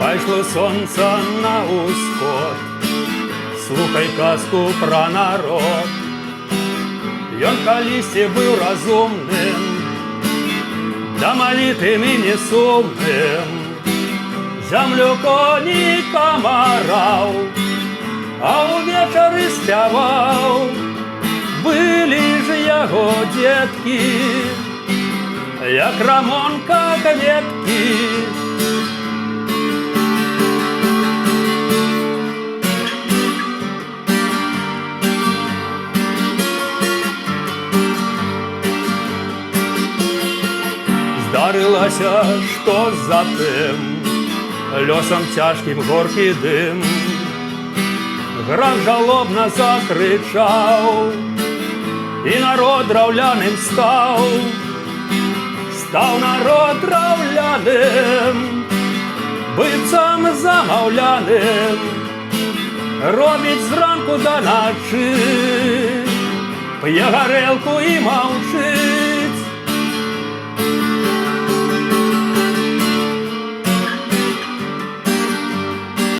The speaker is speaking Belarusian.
Пайшло сонце на усход, слухай казку пра народ. Ён калісьці быў разумным, да малітвы не сумным. Зямлю конікам араў, а ўвечары спяваў. Былі ж яго дзеткі, як рамонка кветкі. Здарылася, што затым лёсам цяжкім горкі дым. Град жалобна закрычаў, і народ драўляным стаў. Стаў народ драўляным, быццам замаўляным. Робіць зранку да начы, п'е гарэлку і маўчыць.